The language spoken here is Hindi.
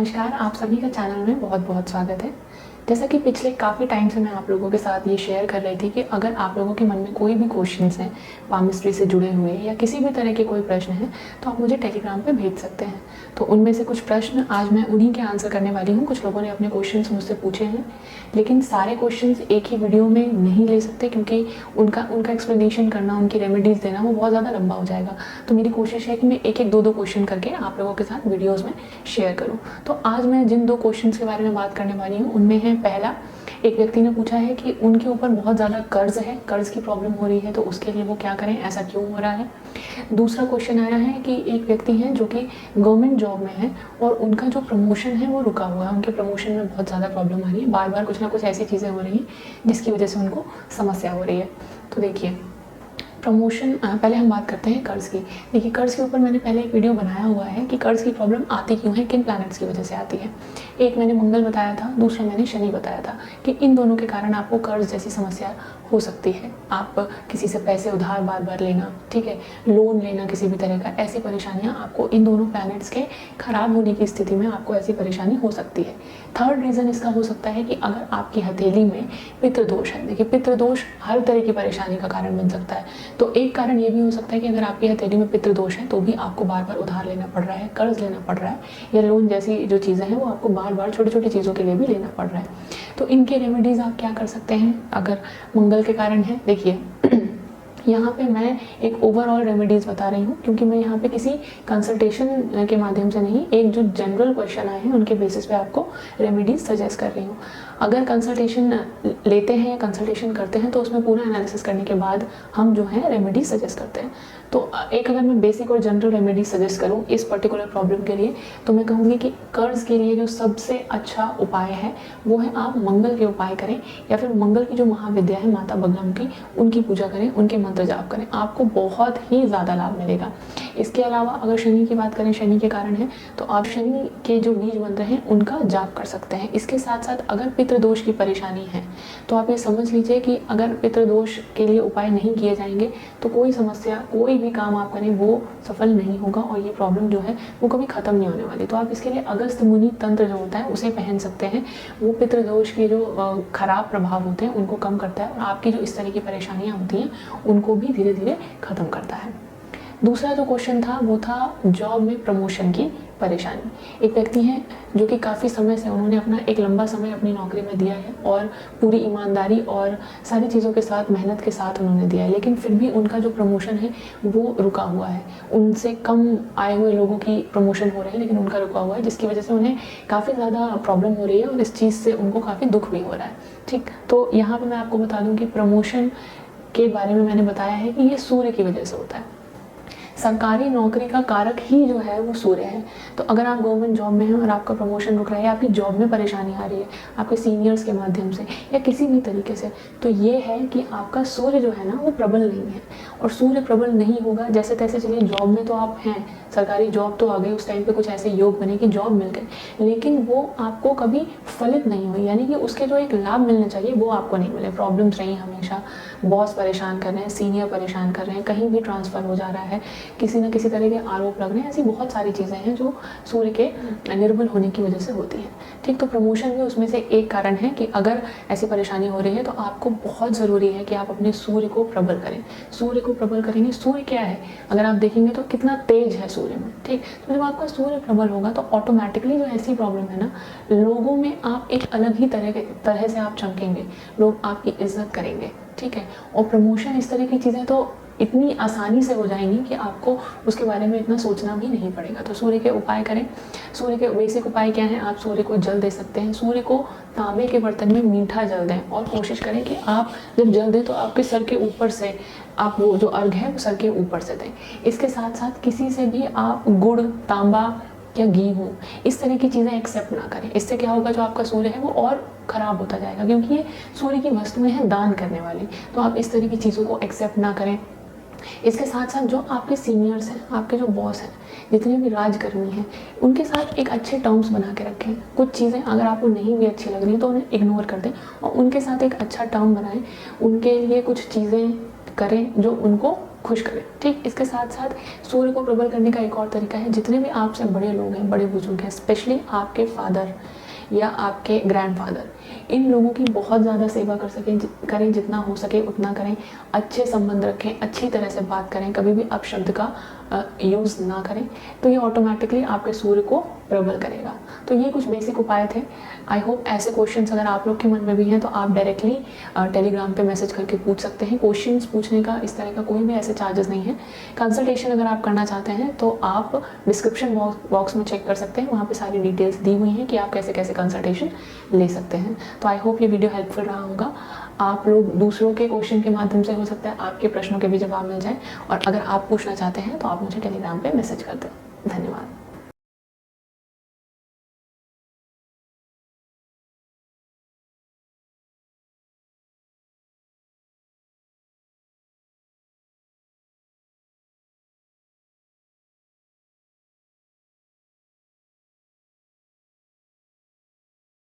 नमस्कार, आप सभी का चैनल में बहुत बहुत स्वागत है। जैसा कि पिछले काफ़ी टाइम से मैं आप लोगों के साथ ये शेयर कर रही थी कि अगर आप लोगों के मन में कोई भी क्वेश्चंस हैं पामिस्ट्री से जुड़े हुए या किसी भी तरह के कोई प्रश्न हैं तो आप मुझे टेलीग्राम पे भेज सकते हैं। तो उनमें से कुछ प्रश्न आज मैं उन्हीं के आंसर करने वाली हूँ। कुछ लोगों ने अपने क्वेश्चंस मुझसे पूछे हैं, लेकिन सारे क्वेश्चंस एक ही वीडियो में नहीं ले सकते क्योंकि उनका एक्सप्लेनेशन करना, उनकी रेमेडीज़ देना वो बहुत ज़्यादा लंबा हो जाएगा। तो मेरी कोशिश है कि मैं एक दो क्वेश्चन करके आप लोगों के साथ वीडियोज़ में शेयर करूँ। तो आज मैं जिन 2 क्वेश्चंस के बारे में बात करने वाली हूँ उनमें है पहला, एक व्यक्ति ने पूछा है कि उनके ऊपर बहुत ज़्यादा कर्ज है, कर्ज की प्रॉब्लम हो रही है तो उसके लिए वो क्या करें, ऐसा क्यों हो रहा है। दूसरा क्वेश्चन आया है कि एक व्यक्ति है जो कि गवर्नमेंट जॉब में है और उनका जो प्रमोशन है वो रुका हुआ है, उनके प्रमोशन में बहुत ज़्यादा प्रॉब्लम आ रही है, बार बार कुछ ना कुछ ऐसी चीज़ें हो रही हैं जिसकी वजह से उनको समस्या हो रही है। तो देखिए, प्रमोशन, पहले हम बात करते हैं कर्ज़ की। देखिए, कर्ज़ के ऊपर मैंने पहले एक वीडियो बनाया हुआ है कि कर्ज़ की प्रॉब्लम आती क्यों है, किन प्लैनेट्स की वजह से आती है। एक मैंने मंगल बताया था, दूसरा मैंने शनि बताया था कि इन दोनों के कारण आपको कर्ज़ जैसी समस्या हो सकती है। आप किसी से पैसे उधार बार बार लेना, ठीक है, लोन लेना किसी भी तरह का, ऐसी परेशानियाँ आपको इन दोनों प्लैनेट्स के खराब होने की स्थिति में आपको ऐसी परेशानी हो सकती है। थर्ड रीज़न इसका हो सकता है कि अगर आपकी हथेली में पितृदोष है। देखिए, पितृदोष हर तरह की परेशानी का कारण बन सकता है। तो एक कारण ये भी हो सकता है कि अगर आपकी हथेली में पितृदोष है तो भी आपको बार बार उधार लेना पड़ रहा है, कर्ज लेना पड़ रहा है, या लोन जैसी जो चीज़ें हैं वो आपको बार बार छोटी छोटी चीज़ों के लिए भी लेना पड़ रहा है। तो इनके रेमेडीज़ आप क्या कर सकते हैं अगर मंगल के कारण है। देखिए, यहाँ पे मैं एक ओवरऑल रेमेडीज़ बता रही हूँ क्योंकि मैं यहाँ पे किसी कंसल्टेशन के माध्यम से नहीं, एक जो जनरल क्वेश्चन आए हैं उनके बेसिस पे आपको रेमेडीज़ सजेस्ट कर रही हूँ। अगर कंसल्टेशन लेते हैं या कंसल्टेशन करते हैं तो उसमें पूरा एनालिसिस करने के बाद हम जो है रेमेडीज सजेस्ट करते हैं। तो एक अगर मैं बेसिक और जनरल रेमेडीज सजेस्ट करूँ इस पर्टिकुलर प्रॉब्लम के लिए तो मैं कहूँगी कि कर्ज के लिए जो सबसे अच्छा उपाय है वो है आप मंगल के उपाय करें या फिर मंगल की जो महाविद्या है माता बगलामुखी, उनकी पूजा करें, उनके मंत्र जाप करें, आपको बहुत ही ज़्यादा लाभ मिलेगा। इसके अलावा अगर शनि की बात करें, शनि के कारण है तो आप शनि के जो बीज मंत्र हैं उनका जाप कर सकते हैं। इसके साथ साथ अगर पितृदोष की परेशानी है तो आप ये समझ लीजिए कि अगर पितृदोष के लिए उपाय नहीं किए जाएंगे तो कोई समस्या, कोई भी काम आप करें वो सफल नहीं होगा और ये प्रॉब्लम जो है वो कभी ख़त्म नहीं होने वाली। तो आप इसके लिए अगस्त मुनि तंत्र जो होता है उसे पहन सकते हैं। वो पितृदोष के जो खराब प्रभाव होते हैं उनको कम करता है और आपकी जो इस तरह की परेशानियाँ होती हैं उनको भी धीरे धीरे ख़त्म करता है। दूसरा जो क्वेश्चन था वो था जॉब में प्रमोशन की परेशानी। एक व्यक्ति हैं जो कि काफ़ी समय से, उन्होंने अपना एक लंबा समय अपनी नौकरी में दिया है और पूरी ईमानदारी और सारी चीज़ों के साथ, मेहनत के साथ उन्होंने दिया है, लेकिन फिर भी उनका जो प्रमोशन है वो रुका हुआ है। उनसे कम आए हुए लोगों की प्रमोशन हो रहे हैं लेकिन उनका रुका हुआ है, जिसकी वजह से उन्हें काफ़ी ज़्यादा प्रॉब्लम हो रही है और इस चीज़ से उनको काफ़ी दुख भी हो रहा है। ठीक, तो यहाँ पर मैं आपको बता दूँ कि प्रमोशन के बारे में मैंने बताया है कि ये सूर्य की वजह से होता है। सरकारी नौकरी का कारक ही जो है वो सूर्य है। तो अगर आप गवर्नमेंट जॉब में हैं और आपका प्रमोशन रुक रहा है, आपकी जॉब में परेशानी आ रही है आपके सीनियर्स के माध्यम से या किसी भी तरीके से, तो ये है कि आपका सूर्य जो है ना वो प्रबल नहीं है। और सूर्य प्रबल नहीं होगा, जैसे तैसे चलिए जॉब में तो आप हैं, सरकारी जॉब तो आ गई, उस टाइम पे कुछ ऐसे योग बने कि जॉब मिल गई, लेकिन वो आपको कभी फलित नहीं हुई, यानी कि उसके जो एक लाभ मिलने चाहिए वो आपको नहीं मिले। प्रॉब्लम्स रही हमेशा, बॉस परेशान कर रहे हैं, सीनियर परेशान कर रहे हैं, कहीं भी ट्रांसफ़र हो जा रहा है, किसी न किसी तरह के आरोप लग रहे हैं, ऐसी बहुत सारी चीज़ें हैं जो सूर्य के निर्बल होने की वजह से होती हैं। ठीक, तो प्रमोशन भी उसमें से एक कारण है कि अगर ऐसी परेशानी हो रही है तो आपको बहुत ज़रूरी है कि आप अपने सूर्य को प्रबल करें। सूर्य को प्रबल करेंगे, सूर्य क्या है अगर आप देखेंगे तो कितना तेज है सूर्य में। ठीक, तो जब आपका सूर्य प्रबल होगा तो ऑटोमेटिकली जो ऐसी प्रॉब्लम है ना, लोगों में आप एक अलग ही तरह से आप चमकेंगे, लोग आपकी इज्जत करेंगे। ठीक है, और प्रमोशन इस तरह की चीज़ें तो इतनी आसानी से हो जाएंगी कि आपको उसके बारे में इतना सोचना भी नहीं पड़ेगा। तो सूर्य के उपाय करें। सूर्य के बेसिक उपाय क्या हैं, आप सूर्य को जल दे सकते हैं। सूर्य को तांबे के बर्तन में मीठा जल दें और कोशिश करें कि आप जब जल दें तो आपके सर के ऊपर से आप वो जो अर्घ है वो सर के ऊपर से दें। इसके साथ साथ किसी से भी आप गुड़, तांबा या घी हो, इस तरह की चीज़ें एक्सेप्ट ना करें। इससे क्या होगा, जो आपका सूर्य है वो और ख़राब होता जाएगा, क्योंकि ये सूर्य की वस्तुएं हैं दान करने वाली। तो आप इस तरह की चीज़ों को एक्सेप्ट ना करें। इसके साथ साथ जो आपके सीनियर्स हैं, आपके जो बॉस हैं, जितने भी राजकर्मी हैं, उनके साथ एक अच्छे टर्म्स बना के रखें। कुछ चीज़ें अगर आपको नहीं भी अच्छी लग रही तो उन्हें इग्नोर कर दें और उनके साथ एक अच्छा टर्म बनाएं। उनके लिए कुछ चीज़ें करें जो उनको खुश करें। ठीक, इसके साथ साथ सूर्य को प्रबल करने का एक और तरीका है, जितने भी आपसे बड़े लोग हैं, बड़े बुजुर्ग हैं, स्पेशली आपके फादर या आपके ग्रैंडफादर, इन लोगों की बहुत ज़्यादा सेवा करें, जितना हो सके उतना करें, अच्छे संबंध रखें, अच्छी तरह से बात करें, कभी भी अपशब्द का यूज़ ना करें, तो ये ऑटोमेटिकली आपके सूर्य को प्रबल करेगा। तो ये कुछ बेसिक उपाय थे। आई होप ऐसे क्वेश्चंस अगर आप लोग के मन में भी हैं तो आप डायरेक्टली टेलीग्राम पे मैसेज करके पूछ सकते हैं। क्वेश्चंस पूछने का इस तरह का कोई भी ऐसे चार्जेस नहीं है। कंसल्टेशन अगर आप करना चाहते हैं तो आप डिस्क्रिप्शन बॉक्स में चेक कर सकते हैं, वहाँ पे सारी डिटेल्स दी हुई हैं कि आप कैसे कैसे कंसल्टेशन ले सकते हैं। तो आई होप ये वीडियो हेल्पफुल रहा होगा। आप लोग दूसरों के क्वेश्चन के माध्यम से हो सकता है आपके प्रश्नों के भी जवाब मिल जाए, और अगर आप पूछना चाहते हैं तो आप मुझे टेलीग्राम पे मैसेज कर दें। धन्यवाद।